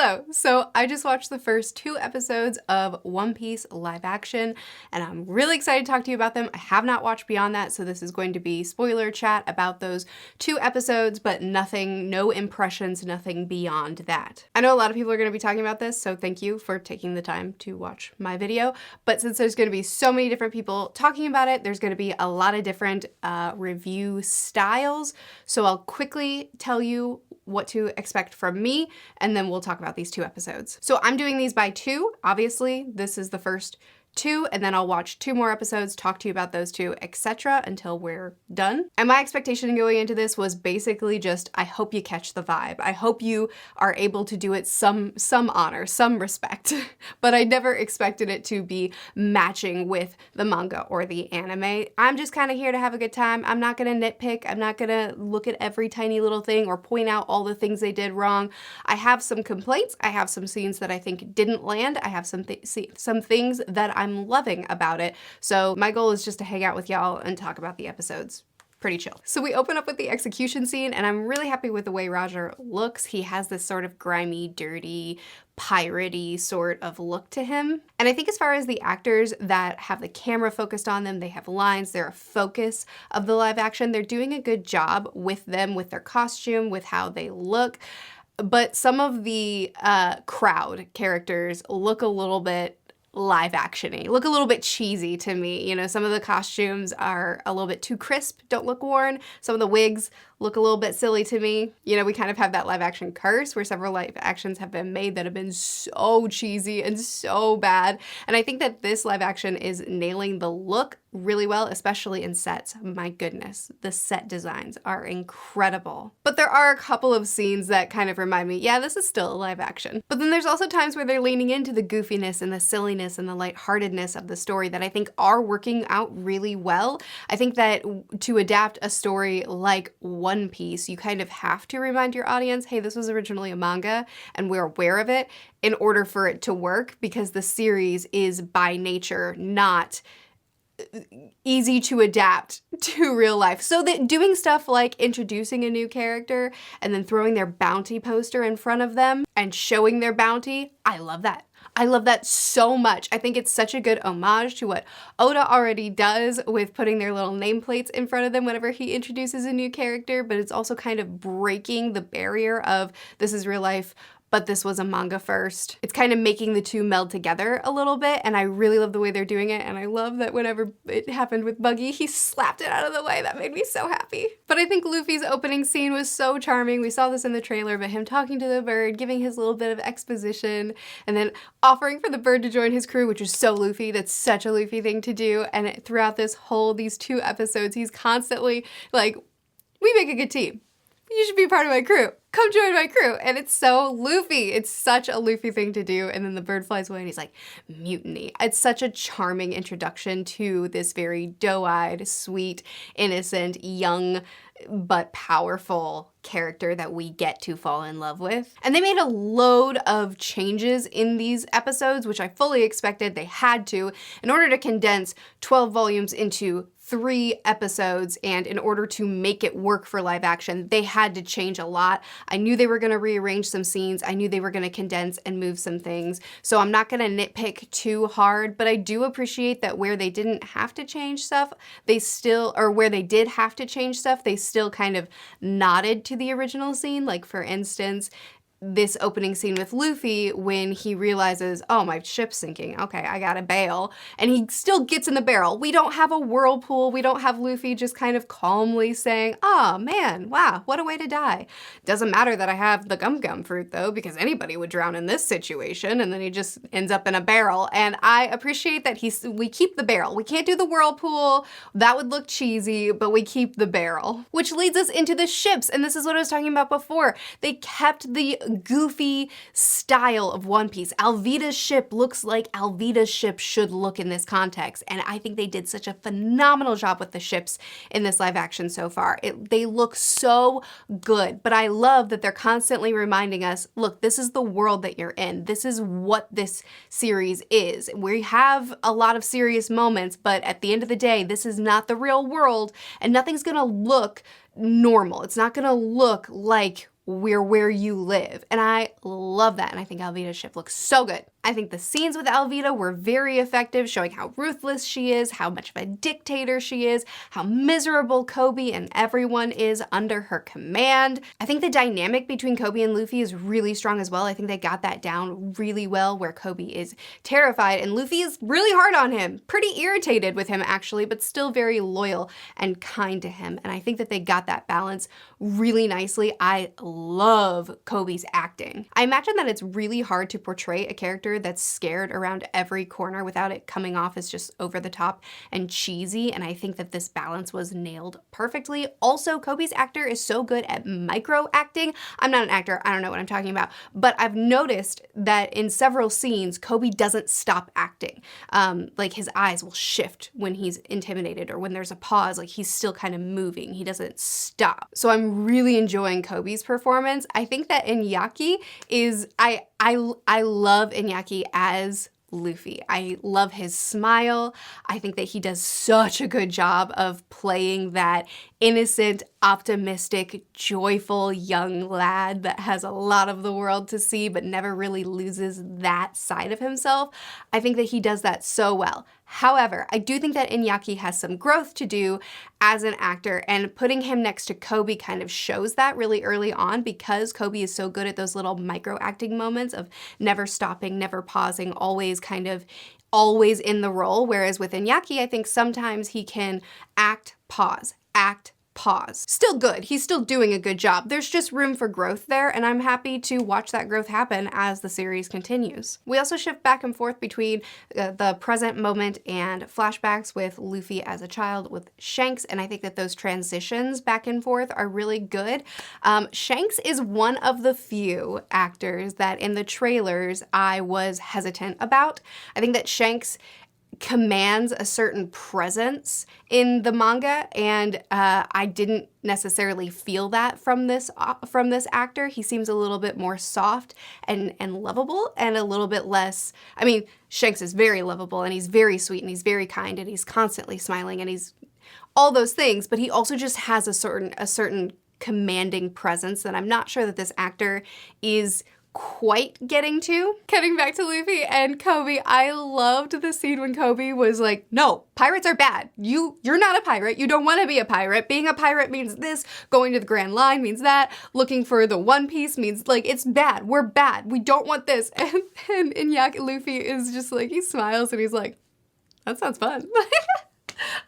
Hello! So I just watched the first 2 episodes of One Piece live action, and I'm really excited to talk to you about them. I have not watched beyond that, so this is going to be spoiler chat about those 2 episodes, but nothing, no impressions, nothing beyond that. I know a lot of people are going to be talking about this, so thank you for taking the time to watch my video, but since there's going to be so many different people talking about it, there's going to be a lot of different review styles, so I'll quickly tell you what to expect from me, and then we'll talk about these 2 episodes. So I'm doing these by 2. Obviously, this is the first 2, and then I'll watch 2 more episodes, talk to you about those 2, etc. until we're done. And my expectation going into this was basically just, I hope you catch the vibe. I hope you are able to do it some honor, some respect. But I never expected it to be matching with the manga or the anime. I'm just kind of here to have a good time. I'm not gonna nitpick. I'm not gonna look at every tiny little thing or point out all the things they did wrong. I have some complaints. I have some scenes that I think didn't land. I have some things that I'm loving about it. So my goal is just to hang out with y'all and talk about the episodes. Pretty chill. So we open up with the execution scene, and I'm really happy with the way Roger looks. He has this sort of grimy, dirty, piratey sort of look to him. And I think as far as the actors that have the camera focused on them, they have lines, they're a focus of the live action. They're doing a good job with them, with their costume, with how they look. But some of the crowd characters look a little bit live action-y, look a little bit cheesy to me. You know, some of the costumes are a little bit too crisp, don't look worn. Some of the wigs look a little bit silly to me. You know, we kind of have that live action curse where several live actions have been made that have been so cheesy and so bad. And I think that this live action is nailing the look really well, especially in sets. My goodness, the set designs are incredible. But there are a couple of scenes that kind of remind me, yeah, this is still a live action. But then there's also times where they're leaning into the goofiness and the silliness and the lightheartedness of the story that I think are working out really well. I think that to adapt a story like One Piece, you kind of have to remind your audience, hey, this was originally a manga and we're aware of it in order for it to work, because the series is by nature not easy to adapt to real life. So that doing stuff like introducing a new character and then throwing their bounty poster in front of them and showing their bounty, I love that. I love that so much. I think it's such a good homage to what Oda already does with putting their little nameplates in front of them whenever he introduces a new character, but it's also kind of breaking the barrier of this is real life, but this was a manga first. It's kind of making the 2 meld together a little bit, and I really love the way they're doing it, and I love that whenever it happened with Buggy, he slapped it out of the way. That made me so happy. But I think Luffy's opening scene was so charming. We saw this in the trailer, but him talking to the bird, giving his little bit of exposition, and then offering for the bird to join his crew, which is so Luffy. That's such a Luffy thing to do, and throughout these 2 episodes, he's constantly like, we make a good team. You should be part of my crew. Come join my crew. And it's so Luffy. It's such a Luffy thing to do. And then the bird flies away and he's like, mutiny. It's such a charming introduction to this very doe-eyed, sweet, innocent, young, but powerful character that we get to fall in love with. And they made a load of changes in these episodes, which I fully expected. They had to, in order to condense 12 volumes into 3 episodes, and in order to make it work for live action, they had to change a lot. I knew they were gonna rearrange some scenes. I knew they were gonna condense and move some things. So I'm not gonna nitpick too hard, but I do appreciate that where they didn't have to change stuff, where they did have to change stuff, they still kind of nodded to the original scene. Like for instance, this opening scene with Luffy when he realizes, oh, my ship's sinking. Okay, I gotta bail. And he still gets in the barrel. We don't have a whirlpool. We don't have Luffy just kind of calmly saying, oh man, wow, what a way to die. Doesn't matter that I have the gum fruit though, because anybody would drown in this situation. And then he just ends up in a barrel. And I appreciate that we keep the barrel. We can't do the whirlpool. That would look cheesy, but we keep the barrel. Which leads us into the ships. And this is what I was talking about before. They kept the goofy style of One Piece. Alvida's ship looks like Alvida's ship should look in this context, and I think they did such a phenomenal job with the ships in this live action so far. They look so good, but I love that they're constantly reminding us, look, this is the world that you're in. This is what this series is. We have a lot of serious moments, but at the end of the day, this is not the real world, and nothing's gonna look normal. It's not gonna look like we're where you live. And I love that. And I think Alvida's ship looks so good. I think the scenes with Alvida were very effective, showing how ruthless she is, how much of a dictator she is, how miserable Kobe and everyone is under her command. I think the dynamic between Kobe and Luffy is really strong as well. I think they got that down really well, where Kobe is terrified and Luffy is really hard on him, pretty irritated with him actually, but still very loyal and kind to him. And I think that they got that balance really nicely. I love Kobe's acting. I imagine that it's really hard to portray a character that's scared around every corner without it coming off as just over the top and cheesy, and I think that this balance was nailed perfectly. Also, Kobe's actor is so good at micro acting. I'm not an actor, I don't know what I'm talking about, but I've noticed that in several scenes, Kobe doesn't stop acting. Like his eyes will shift when he's intimidated, or when there's a pause, like he's still kind of moving. He doesn't stop. So I'm really enjoying Kobe's performance. I think that Iñaki is, I love Iñaki as Luffy. I love his smile. I think that he does such a good job of playing that innocent, optimistic, joyful young lad that has a lot of the world to see but never really loses that side of himself. I think that he does that so well. However, I do think that Iñaki has some growth to do as an actor, and putting him next to Kobe kind of shows that really early on, because Kobe is so good at those little micro acting moments of never stopping, never pausing, always in the role. Whereas with Iñaki, I think sometimes he can act, pause, act, pause. Still good. He's still doing a good job. There's just room for growth there, and I'm happy to watch that growth happen as the series continues. We also shift back and forth between the present moment and flashbacks with Luffy as a child with Shanks, and I think that those transitions back and forth are really good. Shanks is one of the few actors that in the trailers I was hesitant about. I think that Shanks commands a certain presence in the manga, and I didn't necessarily feel that from this actor. He seems a little bit more soft and lovable, and a little bit less, I mean, Shanks is very lovable, and he's very sweet, and he's very kind, and he's constantly smiling, and he's all those things, but he also just has a certain commanding presence that I'm not sure that this actor is quite getting to. Cutting back to Luffy and Kobe, I loved the scene when Kobe was like, no, pirates are bad. You're not a pirate. You don't want to be a pirate. Being a pirate means this. Going to the Grand Line means that. Looking for the One Piece means, like, it's bad. We're bad. We don't want this. And Iñaki Luffy is just like, he smiles and he's like, that sounds fun.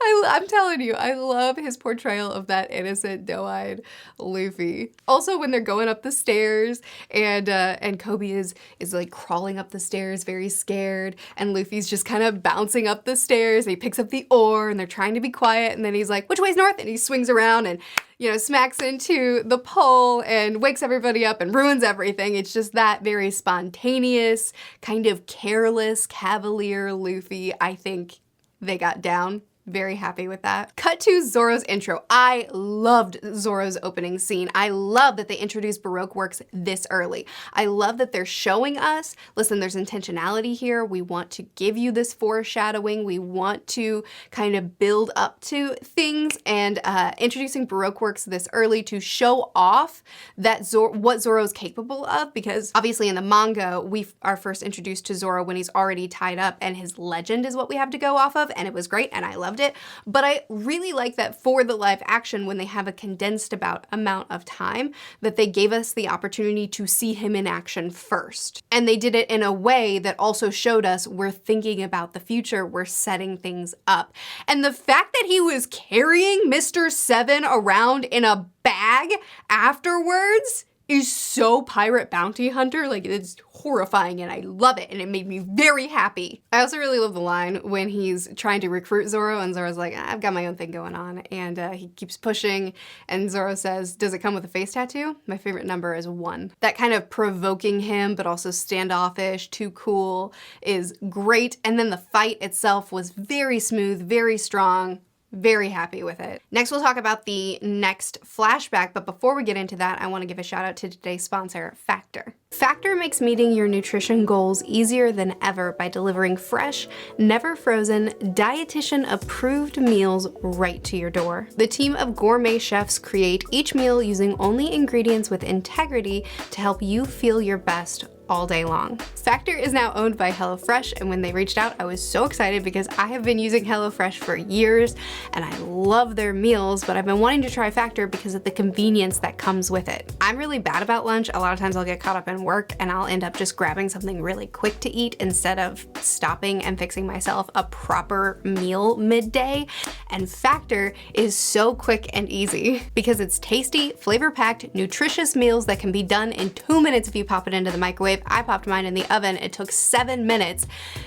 I'm telling you, I love his portrayal of that innocent, doe-eyed Luffy. Also, when they're going up the stairs and Kobe is like crawling up the stairs, very scared, and Luffy's just kind of bouncing up the stairs. And he picks up the oar, and they're trying to be quiet, and then he's like, "Which way's north?" And he swings around and, you know, smacks into the pole and wakes everybody up and ruins everything. It's just that very spontaneous, kind of careless, cavalier Luffy. I think they got down. Very happy with that. Cut to Zoro's intro. I loved Zoro's opening scene. I love that they introduced Baroque works this early. I love that they're showing us, listen, there's intentionality here. We want to give you this foreshadowing. We want to kind of build up to things, and introducing Baroque works this early to show off that what Zoro's capable of, because obviously in the manga, we are first introduced to Zoro when he's already tied up, and his legend is what we have to go off of, and it was great, and I loved it. But I really like that for the live action, when they have a condensed amount of time, that they gave us the opportunity to see him in action first. And they did it in a way that also showed us we're thinking about the future, we're setting things up. And the fact that he was carrying Mr. Seven around in a bag afterwards is so Pirate Bounty Hunter. Like, it's horrifying, and I love it, and it made me very happy. I also really love the line when he's trying to recruit Zoro, and Zoro's like, I've got my own thing going on, and he keeps pushing, and Zoro says, does it come with a face tattoo? My favorite number is 1. That kind of provoking him, but also standoffish, too cool, is great, and then the fight itself was very smooth, very strong, Very happy with it. Next, we'll talk about the next flashback, but before we get into that, I want to give a shout out to today's sponsor, Factor. Factor makes meeting your nutrition goals easier than ever by delivering fresh, never frozen, dietitian-approved meals right to your door. The team of gourmet chefs create each meal using only ingredients with integrity to help you feel your best all day long. Factor is now owned by HelloFresh, and when they reached out, I was so excited because I have been using HelloFresh for years and I love their meals, but I've been wanting to try Factor because of the convenience that comes with it. I'm really bad about lunch. A lot of times I'll get caught up in work and I'll end up just grabbing something really quick to eat instead of stopping and fixing myself a proper meal midday. And Factor is so quick and easy because it's tasty, flavor-packed, nutritious meals that can be done in 2 minutes if you pop it into the microwave. I popped mine in the oven. It took 7 minutes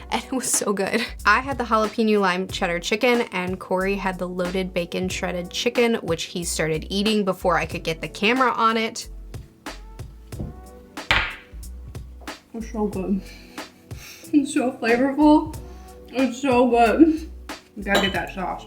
and it was so good. I had the jalapeno lime cheddar chicken and Corey had the loaded bacon shredded chicken, which he started eating before I could get the camera on it. It's so good. It's so flavorful. It's so good. You gotta get that sauce.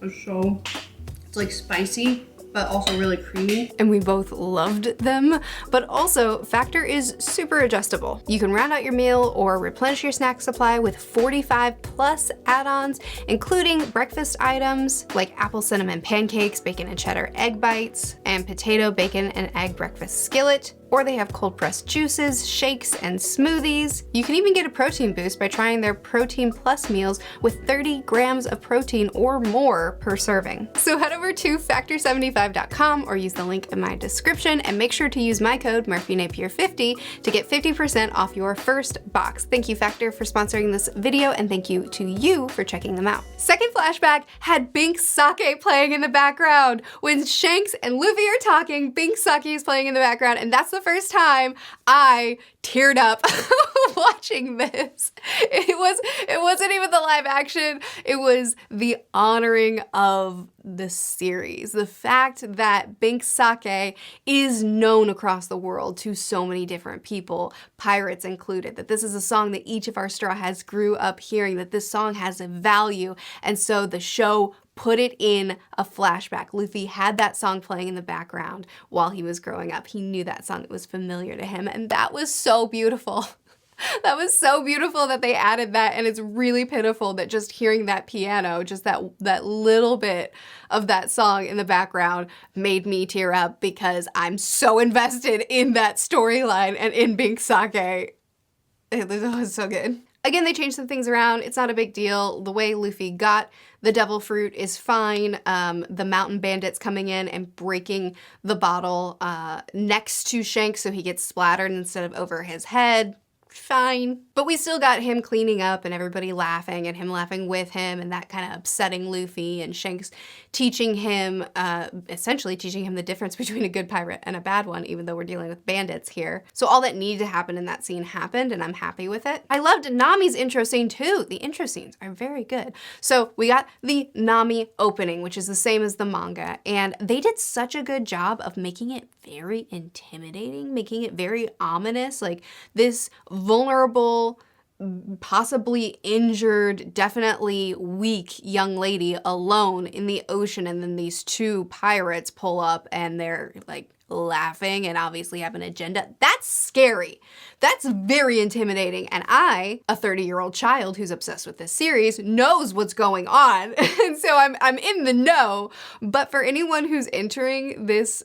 It's like spicy, but also really creamy. And we both loved them. But also, Factor is super adjustable. You can round out your meal or replenish your snack supply with 45 plus add-ons, including breakfast items like apple cinnamon pancakes, bacon and cheddar egg bites, and potato, bacon, and egg breakfast skillet. Or they have cold pressed juices, shakes, and smoothies. You can even get a protein boost by trying their Protein Plus meals with 30 grams of protein or more per serving. So head over to factor75.com or use the link in my description and make sure to use my code MurphyNapier50 to get 50% off your first box. Thank you, Factor, for sponsoring this video, and thank you to you for checking them out. Second flashback had Binks Sake playing in the background. When Shanks and Luffy are talking, Binks Sake is playing in the background, and that's the first time I teared up watching this. It wasn't even the live action, it was the honoring of the series. The fact that Binks Sake is known across the world to so many different people, pirates included, that this is a song that each of our Straw Hats grew up hearing, that this song has a value, and so the show put it in a flashback. Luffy had that song playing in the background while he was growing up. He knew that song, it was familiar to him, and that was so beautiful. That was so beautiful that they added that, and it's really pitiful that just hearing that piano, just that little bit of that song in the background made me tear up because I'm so invested in that storyline and in Binks Sake. It was so good. Again, they changed some things around. It's not a big deal. The way Luffy got the devil fruit is fine. The mountain bandits coming in and breaking the bottle next to Shanks so he gets splattered instead of over his head, fine. But we still got him cleaning up and everybody laughing and him laughing with him and that kind of upsetting Luffy, and Shanks teaching him, essentially teaching him the difference between a good pirate and a bad one, even though we're dealing with bandits here. So all that needed to happen in that scene happened, and I'm happy with it. I loved Nami's intro scene too. The intro scenes are very good. So we got the Nami opening, which is the same as the manga, and they did such a good job of making it very intimidating, making it very ominous, like this vulnerable, possibly injured, definitely weak young lady alone in the ocean, and then these two pirates pull up and they're like laughing and obviously have an agenda. That's scary. That's very intimidating. And I, a 30-year-old child who's obsessed with this series, knows what's going on. And so I'm in the know. But for anyone who's entering this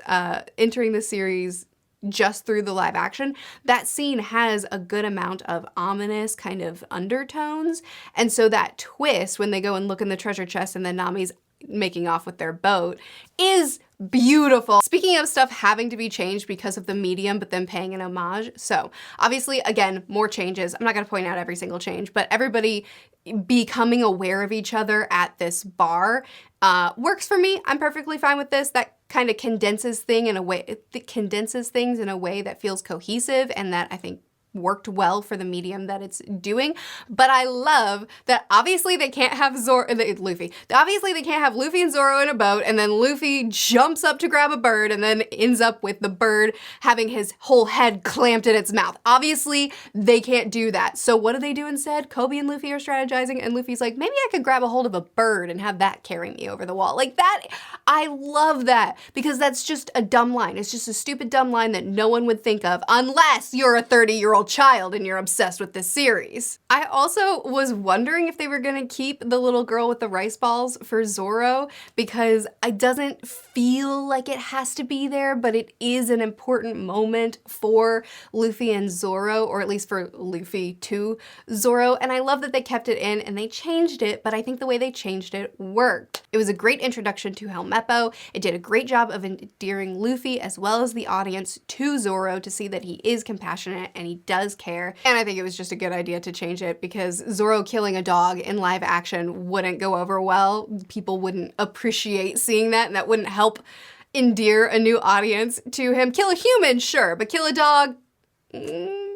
series just through the live action, that scene has a good amount of ominous kind of undertones. And so that twist when they go and look in the treasure chest and then Nami's making off with their boat is beautiful. Speaking of stuff having to be changed because of the medium, but then paying an homage. So obviously, again, more changes. I'm not gonna point out every single change, but everybody becoming aware of each other at this bar works for me. I'm perfectly fine with this. That kind of condenses things in a way that feels cohesive and that I think worked well for the medium that it's doing. But I love that obviously they can't have Luffy. Obviously they can't have Luffy and Zoro in a boat, and then Luffy jumps up to grab a bird and then ends up with the bird having his whole head clamped in its mouth. Obviously they can't do that. So what do they do instead? Kobe and Luffy are strategizing, and Luffy's like, maybe I could grab a hold of a bird and have that carry me over the wall. Like that, I love that, because that's just a dumb line. It's just a stupid dumb line that no one would think of unless you're a 30-year-old child and you're obsessed with this series. I also was wondering if they were gonna keep the little girl with the rice balls for Zoro, because it doesn't feel like it has to be there, but it is an important moment for Luffy and Zoro, or at least for Luffy to Zoro, and I love that they kept it in and they changed it, but I think the way they changed it worked. It was a great introduction to Helmeppo. It did a great job of endearing Luffy as well as the audience to Zoro to see that he is compassionate and he does care. And I think it was just a good idea to change it, because Zoro killing a dog in live action wouldn't go over well. People wouldn't appreciate seeing that, and that wouldn't help endear a new audience to him. Kill a human, sure, but kill a dog,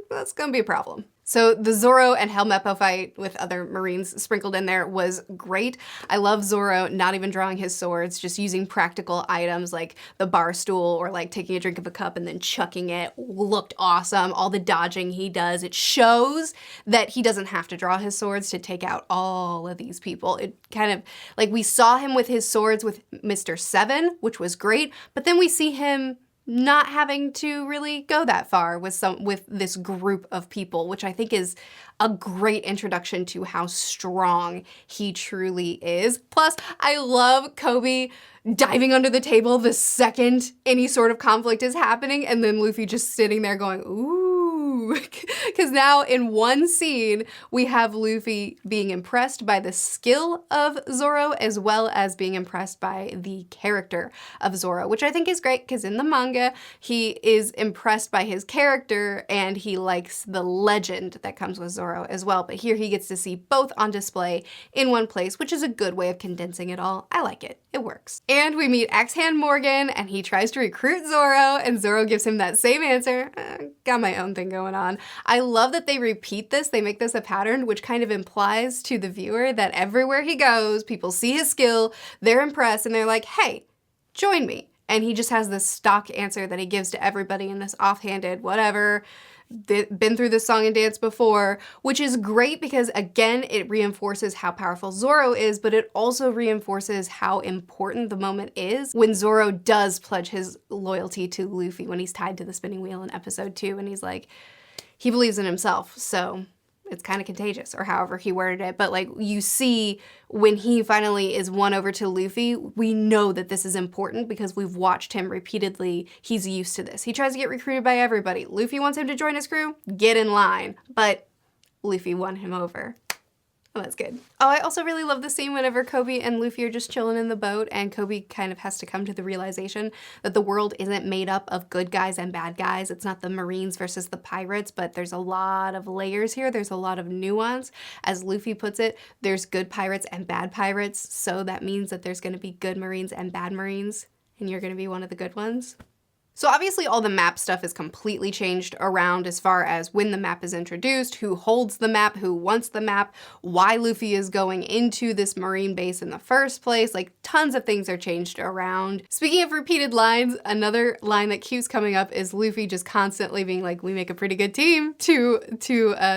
that's gonna be a problem. So the Zoro and Helmeppo fight with other Marines sprinkled in there was great. I love Zoro not even drawing his swords, just using practical items like the bar stool or like taking a drink of a cup and then chucking it. Looked awesome. All the dodging he does. It shows that he doesn't have to draw his swords to take out all of these people. It kind of, like, we saw him with his swords with Mr. Seven, which was great, but then we see him not having to really go that far with this group of people, which I think is a great introduction to how strong he truly is. Plus, I love Kobe diving under the table the second any sort of conflict is happening, and then Luffy just sitting there going, ooh. Because now in one scene, we have Luffy being impressed by the skill of Zoro as well as being impressed by the character of Zoro, which I think is great, because in the manga, he is impressed by his character and he likes the legend that comes with Zoro as well. But here he gets to see both on display in one place, which is a good way of condensing it all. I like it. It works. And we meet Axe-Hand Morgan, and he tries to recruit Zoro, and Zoro gives him that same answer. Got my own thing going on. I love that they repeat this. They make this a pattern, which kind of implies to the viewer that everywhere he goes, people see his skill, they're impressed, and they're like, hey, join me. And he just has this stock answer that he gives to everybody in this offhanded whatever. Been through this song and dance before, which is great because, again, it reinforces how powerful Zoro is, but it also reinforces how important the moment is when Zoro does pledge his loyalty to Luffy when he's tied to the spinning wheel in episode 2, and he's like, he believes in himself, so it's kind of contagious, or however he worded it. But like, you see when he finally is won over to Luffy, we know that this is important because we've watched him repeatedly. He's used to this. He tries to get recruited by everybody. Luffy wants him to join his crew, get in line. But Luffy won him over. Oh, that's good. Oh, I also really love the scene whenever Kobe and Luffy are just chilling in the boat, and Kobe kind of has to come to the realization that the world isn't made up of good guys and bad guys. It's not the Marines versus the pirates, but there's a lot of layers here. There's a lot of nuance. As Luffy puts it, there's good pirates and bad pirates, so that means that there's going to be good Marines and bad Marines, and you're going to be one of the good ones. So obviously all the map stuff is completely changed around as far as when the map is introduced, who holds the map, who wants the map, why Luffy is going into this marine base in the first place. Like, tons of things are changed around. Speaking of repeated lines, another line that keeps coming up is Luffy just constantly being like, we make a pretty good team to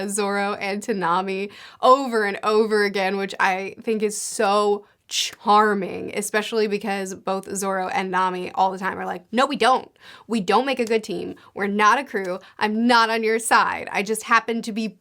Zoro and to Nami over and over again, which I think is so charming, especially because both Zoro and Nami all the time are like, no, we don't. We don't make a good team. We're not a crew. I'm not on your side. I just happen to be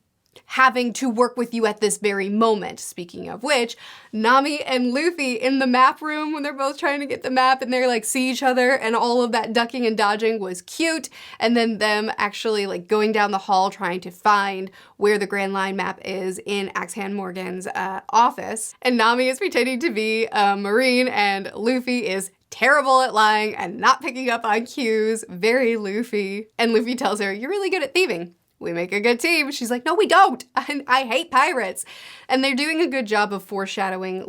having to work with you at this very moment. Speaking of which, Nami and Luffy in the map room when they're both trying to get the map and they're like see each other, and all of that ducking and dodging was cute. And then them actually like going down the hall trying to find where the Grand Line map is in Axe-Hand Morgan's office. And Nami is pretending to be a Marine, and Luffy is terrible at lying and not picking up on cues. Very Luffy. And Luffy tells her, you're really good at thieving. We make a good team. She's like, no, we don't. I hate pirates. And they're doing a good job of foreshadowing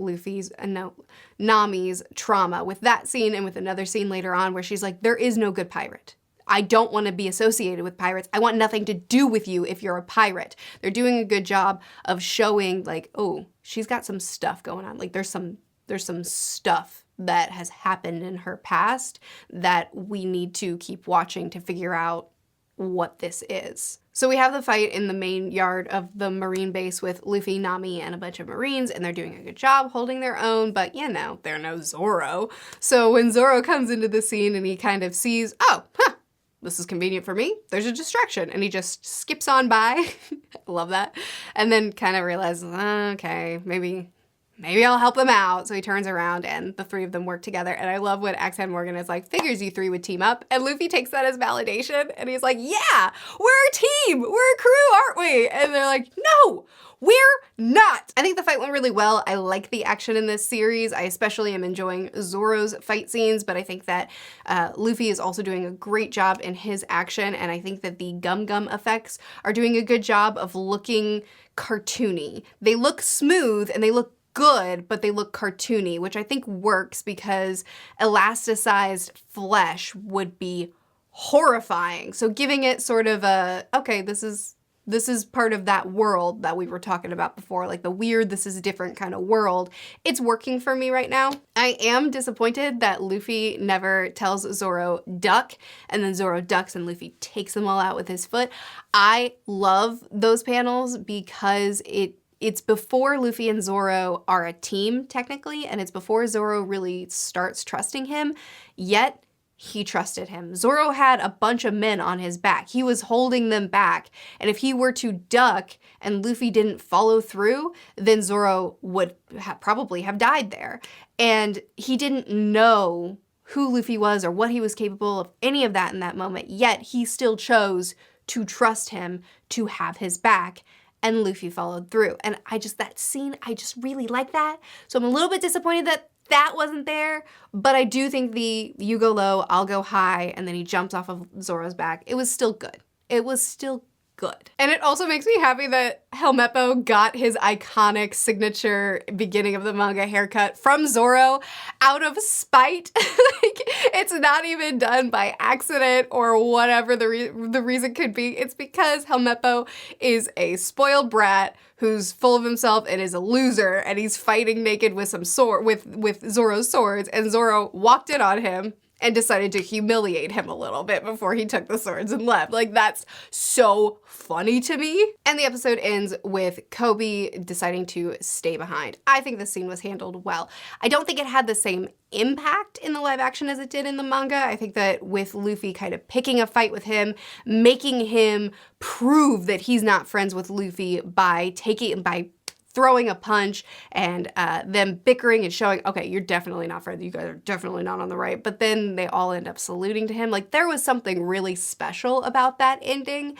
Nami's trauma with that scene and with another scene later on where she's like, there is no good pirate. I don't want to be associated with pirates. I want nothing to do with you if you're a pirate. They're doing a good job of showing like, oh, she's got some stuff going on. Like there's some stuff that has happened in her past that we need to keep watching to figure out what this is. So we have the fight in the main yard of the Marine base with Luffy, Nami, and a bunch of Marines, and they're doing a good job holding their own, but you know, they're no Zoro. So when Zoro comes into the scene and he kind of sees, oh, this is convenient for me, there's a distraction, and he just skips on by. I love that. And then kind of realizes, okay, maybe I'll help them out. So he turns around and the three of them work together. And I love when Accent Morgan is like, figures you three would team up. And Luffy takes that as validation. And he's like, yeah, we're a team. We're a crew, aren't we? And they're like, no, we're not. I think the fight went really well. I like the action in this series. I especially am enjoying Zoro's fight scenes, but I think that Luffy is also doing a great job in his action. And I think that the gum effects are doing a good job of looking cartoony. They look smooth and they look good, but they look cartoony, which I think works because elasticized flesh would be horrifying. So giving it sort of a, okay, this is part of that world that we were talking about before, like the weird, this is a different kind of world. It's working for me right now. I am disappointed that Luffy never tells Zoro duck, and then Zoro ducks and Luffy takes them all out with his foot. I love those panels because it's before Luffy and Zoro are a team, technically, and it's before Zoro really starts trusting him, yet he trusted him. Zoro had a bunch of men on his back. He was holding them back, and if he were to duck and Luffy didn't follow through, then Zoro would probably have died there. And he didn't know who Luffy was or what he was capable of, any of that in that moment, yet he still chose to trust him to have his back. And Luffy followed through. And that scene, I just really like that. So I'm a little bit disappointed that that wasn't there, but I do think the you go low, I'll go high, and then he jumps off of Zoro's back. It was still good. It was still good. And it also makes me happy that Helmeppo got his iconic signature beginning of the manga haircut from Zoro out of spite. Like, it's not even done by accident or whatever the reason could be. It's because Helmeppo is a spoiled brat who's full of himself and is a loser, and he's fighting naked with some with Zoro's swords, and Zoro walked in on him and decided to humiliate him a little bit before he took the swords and left. Like, that's so funny to me. And the episode ends with Kobe deciding to stay behind. I think the scene was handled well. I don't think it had the same impact in the live action as it did in the manga. I think that with Luffy kind of picking a fight with him, making him prove that he's not friends with Luffy by throwing a punch and them bickering and showing, okay, you're definitely not friends. You guys are definitely not on the right. But then they all end up saluting to him. Like, there was something really special about that ending.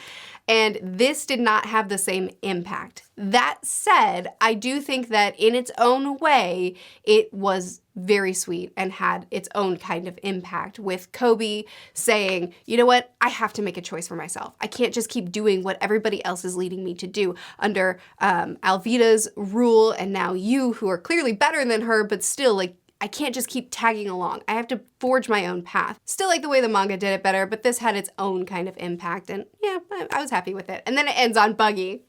And this did not have the same impact. That said, I do think that in its own way, it was very sweet and had its own kind of impact, with Kobe saying, you know what, I have to make a choice for myself. I can't just keep doing what everybody else is leading me to do under Alvida's rule, and now you, who are clearly better than her, but still, like, I can't just keep tagging along. I have to forge my own path. Still like the way the manga did it better, but this had its own kind of impact, and yeah, I was happy with it. And then it ends on Buggy.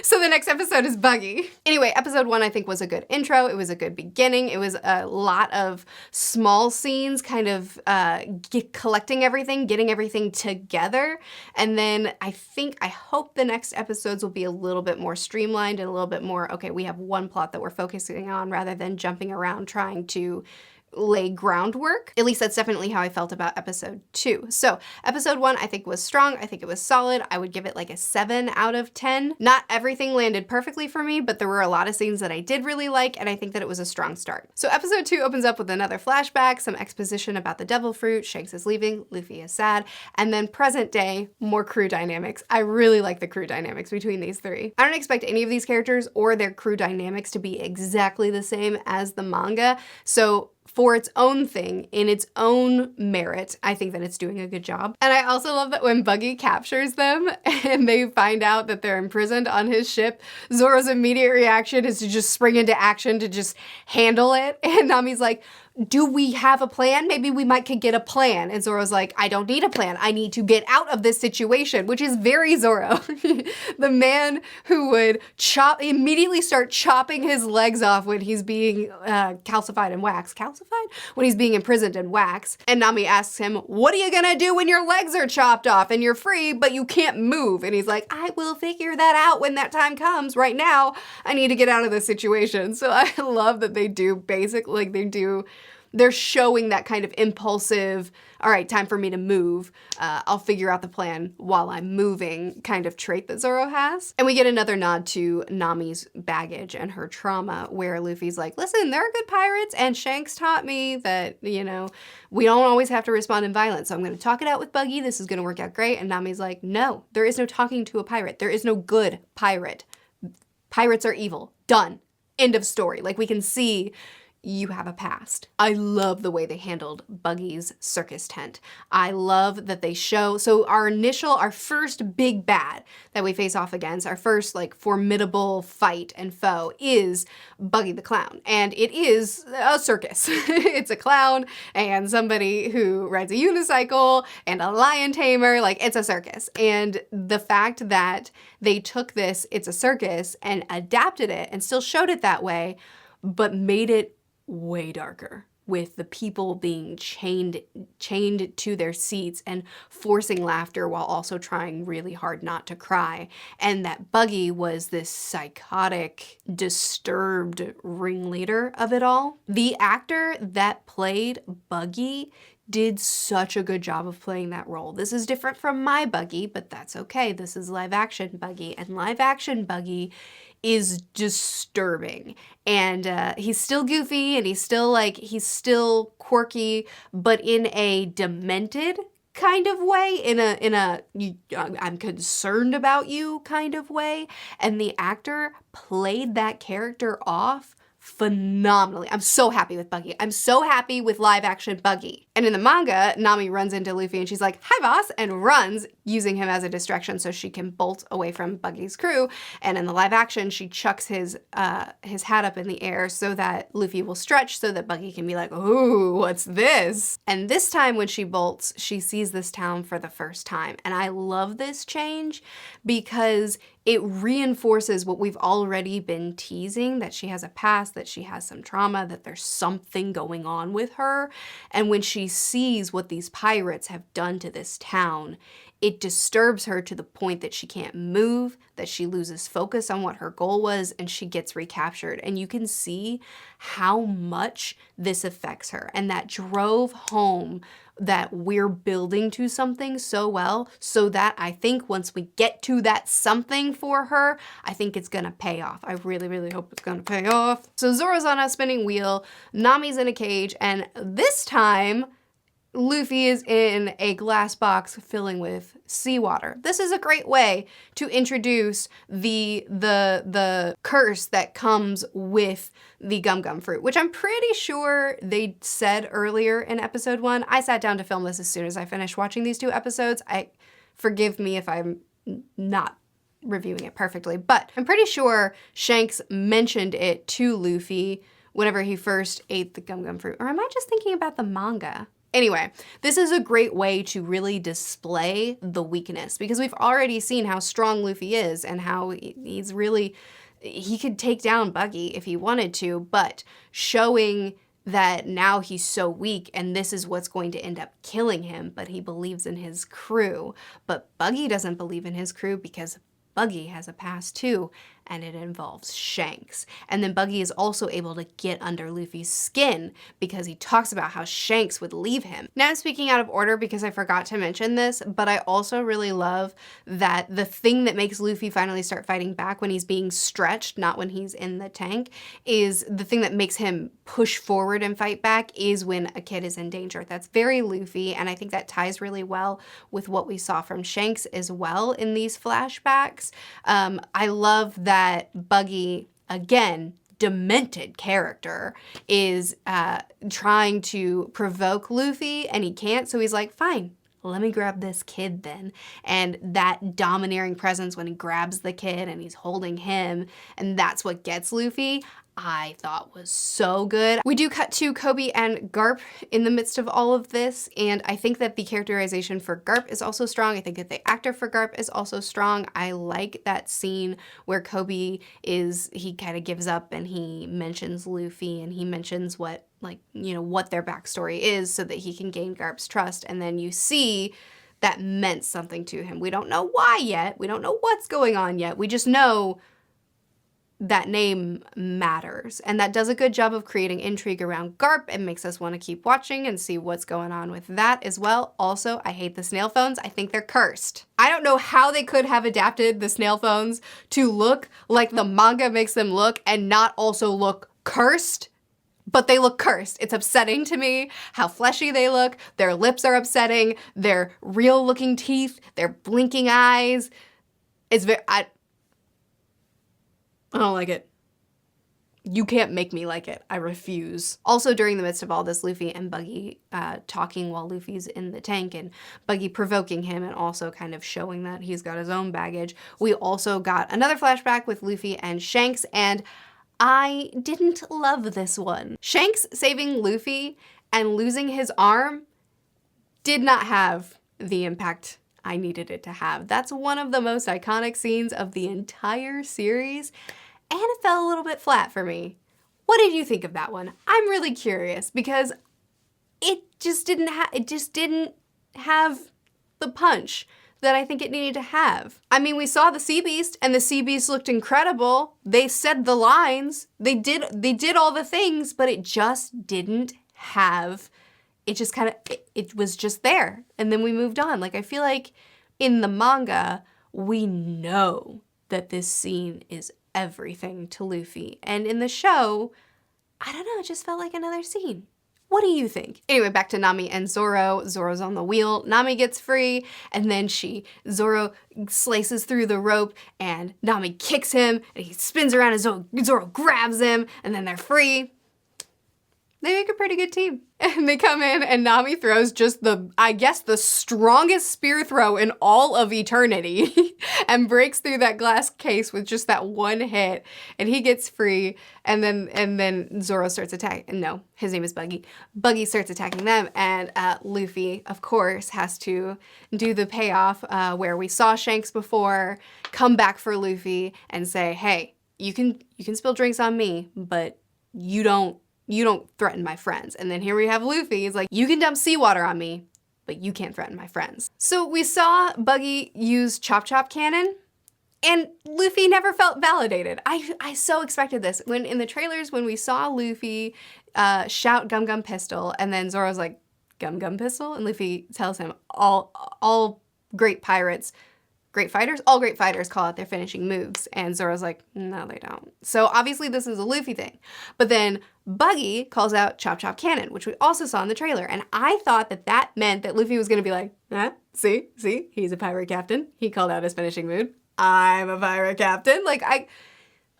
So the next episode is Buggy. Anyway, episode 1 I think was a good intro. It was a good beginning. It was a lot of small scenes, kind of collecting everything, getting everything together. And then I hope the next episodes will be a little bit more streamlined and a little bit more, okay, we have one plot that we're focusing on rather than jumping around trying to lay groundwork. At least that's definitely how I felt about episode 2. So episode 1 I think was strong. I think it was solid. I would give it like a 7 out of 10. Not everything landed perfectly for me, but there were a lot of scenes that I did really like, and I think that it was a strong start. So episode 2 opens up with another flashback, some exposition about the devil fruit, Shanks is leaving, Luffy is sad, and then present day, more crew dynamics. I really like the crew dynamics between these three. I don't expect any of these characters or their crew dynamics to be exactly the same as the manga, so for its own thing, in its own merit, I think that it's doing a good job. And I also love that when Buggy captures them and they find out that they're imprisoned on his ship, Zoro's immediate reaction is to just spring into action to just handle it. And Nami's like, do we have a plan? Maybe we could get a plan. And Zoro's like, I don't need a plan. I need to get out of this situation, which is very Zoro. The man who would immediately start chopping his legs off when he's being calcified in wax. Calcified? When he's being imprisoned in wax. And Nami asks him, what are you gonna do when your legs are chopped off and you're free, but you can't move? And he's like, I will figure that out when that time comes. Right now, I need to get out of this situation. So I love that they do they're showing that kind of impulsive, all right, time for me to move. I'll figure out the plan while I'm moving kind of trait that Zoro has. And we get another nod to Nami's baggage and her trauma, where Luffy's like, listen, there are good pirates, and Shanks taught me that, we don't always have to respond in violence. So I'm gonna talk it out with Buggy. This is gonna work out great. And Nami's like, no, there is no talking to a pirate. There is no good pirate. Pirates are evil. Done. End of story. Like, we can see you have a past. I love the way they handled Buggy's circus tent. I love that they show, so our first big bad that we face off against, our first formidable fight and foe is Buggy the Clown. And it is a circus. It's a clown and somebody who rides a unicycle and a lion tamer, it's a circus. And the fact that they took this, it's a circus, and adapted it and still showed it that way, but made it way darker, with the people being chained to their seats and forcing laughter while also trying really hard not to cry. And that Buggy was this psychotic, disturbed ringleader of it all. The actor that played Buggy did such a good job of playing that role. This is different from my Buggy, but that's okay. This is live action Buggy, and live action Buggy is disturbing. And he's still goofy, and he's still quirky, but in a demented kind of way, I'm concerned about you kind of way. And the actor played that character off phenomenally. I'm so happy with Buggy. I'm so happy with live action Buggy. And in the manga, Nami runs into Luffy and she's like, hi boss, and runs, using him as a distraction so she can bolt away from Buggy's crew. And in the live action, she chucks his hat up in the air so that Luffy will stretch so that Buggy can be like, ooh, what's this? And this time when she bolts, she sees this town for the first time. And I love this change because it reinforces what we've already been teasing, that she has a past, that she has some trauma, that there's something going on with her. And when she sees what these pirates have done to this town, it disturbs her to the point that she can't move, that she loses focus on what her goal was, and she gets recaptured. And you can see how much this affects her. And that drove home that we're building to something so well, so that I think once we get to that something for her, I think it's gonna pay off. I really, really hope it's gonna pay off. So Zoro's on a spinning wheel, Nami's in a cage, and this time, Luffy is in a glass box filling with seawater. This is a great way to introduce the curse that comes with the gum gum fruit, which I'm pretty sure they said earlier in episode 1. I sat down to film this as soon as I finished watching these 2 episodes. Forgive me if I'm not reviewing it perfectly, but I'm pretty sure Shanks mentioned it to Luffy whenever he first ate the gum gum fruit. Or am I just thinking about the manga? Anyway, this is a great way to really display the weakness, because we've already seen how strong Luffy is and how he could take down Buggy if he wanted to, but showing that now he's so weak and this is what's going to end up killing him, but he believes in his crew. But Buggy doesn't believe in his crew because Buggy has a past too, and it involves Shanks. And then Buggy is also able to get under Luffy's skin because he talks about how Shanks would leave him. Now I'm speaking out of order because I forgot to mention this, but I also really love that the thing that makes Luffy finally start fighting back when he's being stretched, not when he's in the tank, is the thing that makes him push forward and fight back is when a kid is in danger. That's very Luffy, and I think that ties really well with what we saw from Shanks as well in these flashbacks. I love that Buggy, again, demented character, is trying to provoke Luffy and he can't, so he's like, fine, let me grab this kid then. And that domineering presence when he grabs the kid and he's holding him, and that's what gets Luffy, I thought was so good. We do cut to Kobe and Garp in the midst of all of this, and I think that the characterization for Garp is also strong. I think that the actor for Garp is also strong. I like that scene where Kobe he kind of gives up and he mentions Luffy and he mentions what, like, you know, what their backstory is so that he can gain Garp's trust, and then you see that meant something to him. We don't know why yet. We don't know what's going on yet. We just know that name matters, and that does a good job of creating intrigue around Garp and makes us want to keep watching and see what's going on with that as well. Also, I hate the snail phones. I think they're cursed. I don't know how they could have adapted the snail phones to look like the manga makes them look and not also look cursed, but they look cursed. It's upsetting to me how fleshy they look. Their lips are upsetting. Their real looking teeth, their blinking eyes. It's very, I don't like it. You can't make me like it. I refuse. Also, during the midst of all this, Luffy and Buggy talking while Luffy's in the tank, and Buggy provoking him and also kind of showing that he's got his own baggage. We also got another flashback with Luffy and Shanks, and I didn't love this one. Shanks saving Luffy and losing his arm did not have the impact I needed it to have. That's one of the most iconic scenes of the entire series, and it fell a little bit flat for me. What did you think of that one? I'm really curious because it just didn't have the punch that I think it needed to have. I mean, we saw the Sea Beast, and the Sea Beast looked incredible. They said the lines, they did all the things, but it just didn't have, it was just there. And then we moved on. Like, I feel like in the manga, we know that this scene is everything to Luffy. And in the show, I don't know, it just felt like another scene. What do you think? Anyway, back to Nami and Zoro. Zoro's on the wheel. Nami gets free, and then Zoro slices through the rope, and Nami kicks him, and he spins around, and Zoro grabs him, and then they're free. They make a pretty good team. And they come in, and Nami throws just the strongest spear throw in all of eternity and breaks through that glass case with just that one hit, and he gets free, and then Zoro starts attacking. No, his name is Buggy. Buggy starts attacking them, and Luffy, of course, has to do the payoff where we saw Shanks before, come back for Luffy and say, hey, you can spill drinks on me, but you don't threaten my friends. And then here we have Luffy. He's like, you can dump seawater on me, but you can't threaten my friends. So we saw Buggy use Chop Chop Cannon, and Luffy never felt validated. I so expected this. When in the trailers, when we saw Luffy shout Gum Gum Pistol, and then Zoro's like, Gum Gum Pistol? And Luffy tells him all great fighters call out their finishing moves. And Zoro's like, no, they don't. So obviously this is a Luffy thing. But then Buggy calls out Chop Chop Cannon, which we also saw in the trailer. And I thought that meant that Luffy was going to be like, see, he's a pirate captain. He called out his finishing move. I'm a pirate captain. They never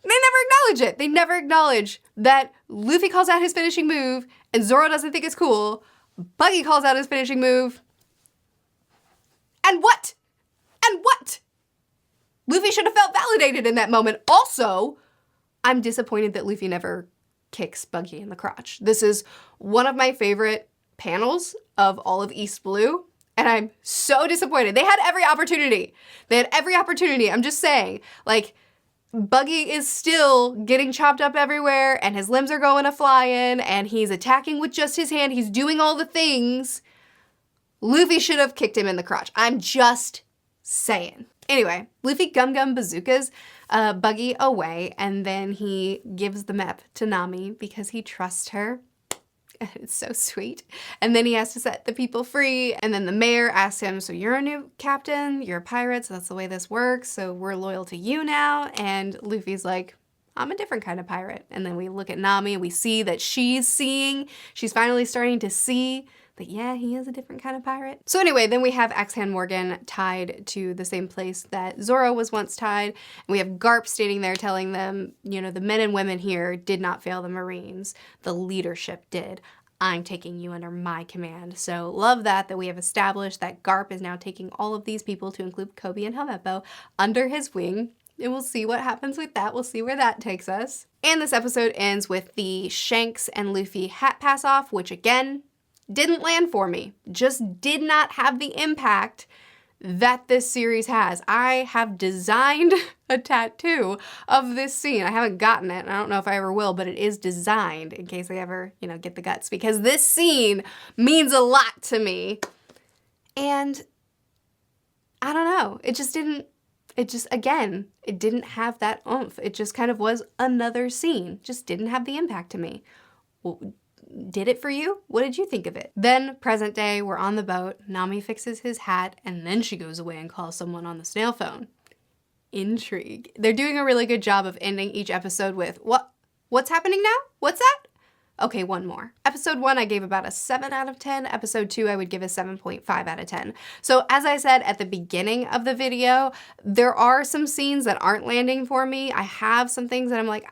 acknowledge it. They never acknowledge that Luffy calls out his finishing move and Zoro doesn't think it's cool. Buggy calls out his finishing move. And what? Luffy should have felt validated in that moment. Also, I'm disappointed that Luffy never kicks Buggy in the crotch. This is one of my favorite panels of all of East Blue, and I'm so disappointed. They had every opportunity. I'm just saying, like, Buggy is still getting chopped up everywhere, and his limbs are going to flying, and he's attacking with just his hand. He's doing all the things. Luffy should have kicked him in the crotch. I'm just saying. Anyway, Luffy Gum bazookas Buggy away, and then he gives the map to Nami because he trusts her. It's so sweet. And then he has to set the people free, and then the mayor asks him, so you're a new captain, you're a pirate, so that's the way this works, so we're loyal to you now. And Luffy's like, I'm a different kind of pirate. And then we look at Nami and we see that she's finally starting to see that, yeah, he is a different kind of pirate. So anyway, then we have Axe-Hand Morgan tied to the same place that Zoro was once tied. And we have Garp standing there telling them, the men and women here did not fail the Marines. The leadership did. I'm taking you under my command. So love that we have established that Garp is now taking all of these people, to include Kobe and Helmeppo, under his wing. And we'll see what happens with that. We'll see where that takes us. And this episode ends with the Shanks and Luffy hat pass off, which again, didn't land for me. Just did not have the impact that this series has. I have designed a tattoo of this scene. I haven't gotten it, and I don't know if I ever will, but it is designed in case I ever, get the guts, because this scene means a lot to me. And I don't know, it didn't have that oomph. It just kind of was another scene. Just didn't have the impact to me. Well, did it for you? What did you think of it? Then, present day, we're on the boat. Nami fixes his hat, and then she goes away and calls someone on the snail phone. Intrigue. They're doing a really good job of ending each episode with, what's happening now? What's that? Okay, one more. Episode 1, I gave about a 7 out of 10. Episode 2, I would give a 7.5 out of 10. So as I said at the beginning of the video, there are some scenes that aren't landing for me. I have some things that I'm like,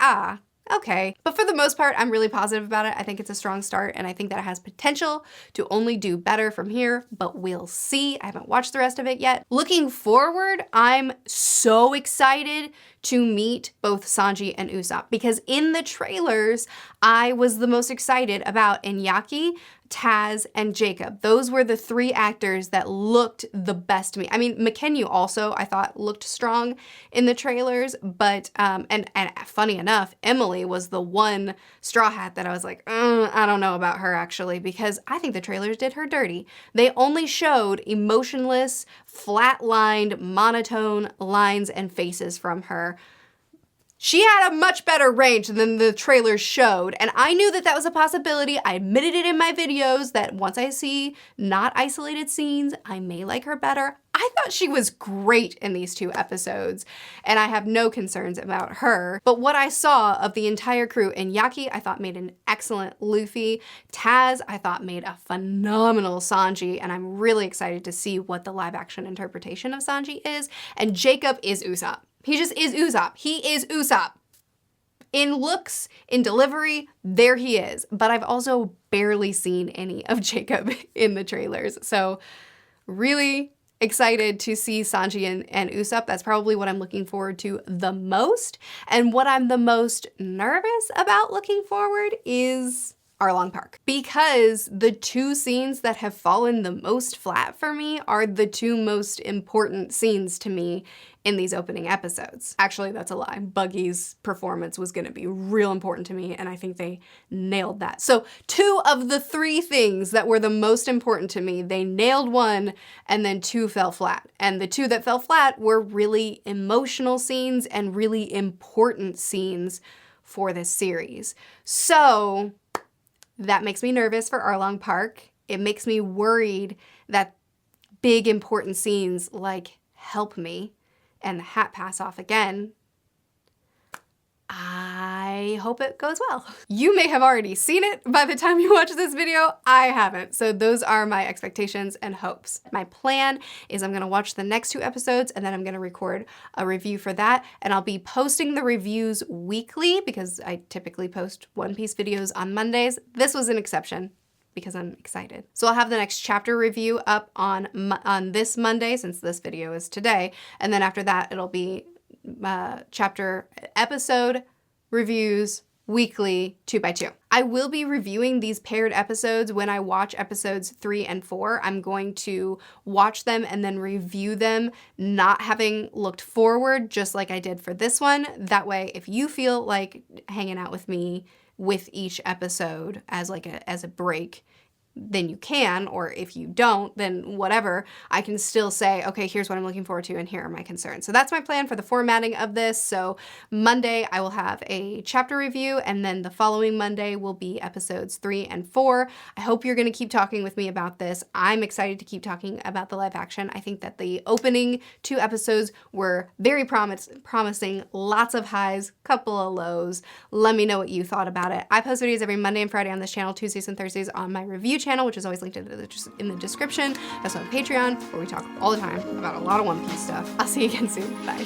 okay. But for the most part, I'm really positive about it. I think it's a strong start, and I think that it has potential to only do better from here, but we'll see. I haven't watched the rest of it yet. Looking forward, I'm so excited to meet both Sanji and Usopp, because in the trailers, I was the most excited about Iñaki, Taz, and Jacob. Those were the 3 actors that looked the best to me. I mean, McKenyu also, I thought, looked strong in the trailers, but, and funny enough, Emily was the one Straw Hat that I was like, I don't know about her actually, because I think the trailers did her dirty. They only showed emotionless, flat-lined, monotone lines and faces from her. She had a much better range than the trailers showed, and I knew that that was a possibility. I admitted it in my videos that once I see not isolated scenes, I may like her better. I thought she was great in these 2 episodes, and I have no concerns about her. But what I saw of the entire crew, Iñaki, I thought made an excellent Luffy. Taz, I thought made a phenomenal Sanji, and I'm really excited to see what the live-action interpretation of Sanji is. And Jacob is Usopp. He just is Usopp. He is Usopp. In looks, in delivery, there he is. But I've also barely seen any of Jacob in the trailers. So really excited to see Sanji and Usopp. That's probably what I'm looking forward to the most. And what I'm the most nervous about looking forward is Arlong Park, because the 2 scenes that have fallen the most flat for me are the 2 most important scenes to me in these opening episodes. Actually, that's a lie. Buggy's performance was gonna be real important to me, and I think they nailed that. So 2 of the 3 things that were the most important to me, they nailed 1, and then 2 fell flat. And the 2 that fell flat were really emotional scenes and really important scenes for this series. So that makes me nervous for Arlong Park. It makes me worried that big important scenes like Help Me and the hat pass off again, I hope it goes well. You may have already seen it by the time you watch this video. I haven't. So those are my expectations and hopes. My plan is I'm gonna watch the next 2 episodes, and then I'm gonna record a review for that. And I'll be posting the reviews weekly because I typically post One Piece videos on Mondays. This was an exception because I'm excited. So I'll have the next chapter review up on this Monday, since this video is today. And then after that, it'll be episode reviews weekly, 2 by 2. I will be reviewing these paired episodes when I watch episodes 3 and 4. I'm going to watch them and then review them, not having looked forward, just like I did for this one. That way, if you feel like hanging out with me with each episode as a break, then you can, or if you don't, then whatever, I can still say, okay, here's what I'm looking forward to and here are my concerns. So that's my plan for the formatting of this. So Monday I will have a chapter review, and then the following Monday will be episodes 3 and 4. I hope you're gonna keep talking with me about this. I'm excited to keep talking about the live action. I think that the opening 2 episodes were very promising, lots of highs, couple of lows. Let me know what you thought about it. I post videos every Monday and Friday on this channel, Tuesdays and Thursdays on my review channel, which is always linked in the description. That's on Patreon, where we talk all the time about a lot of One Piece stuff. I'll see you again soon. Bye.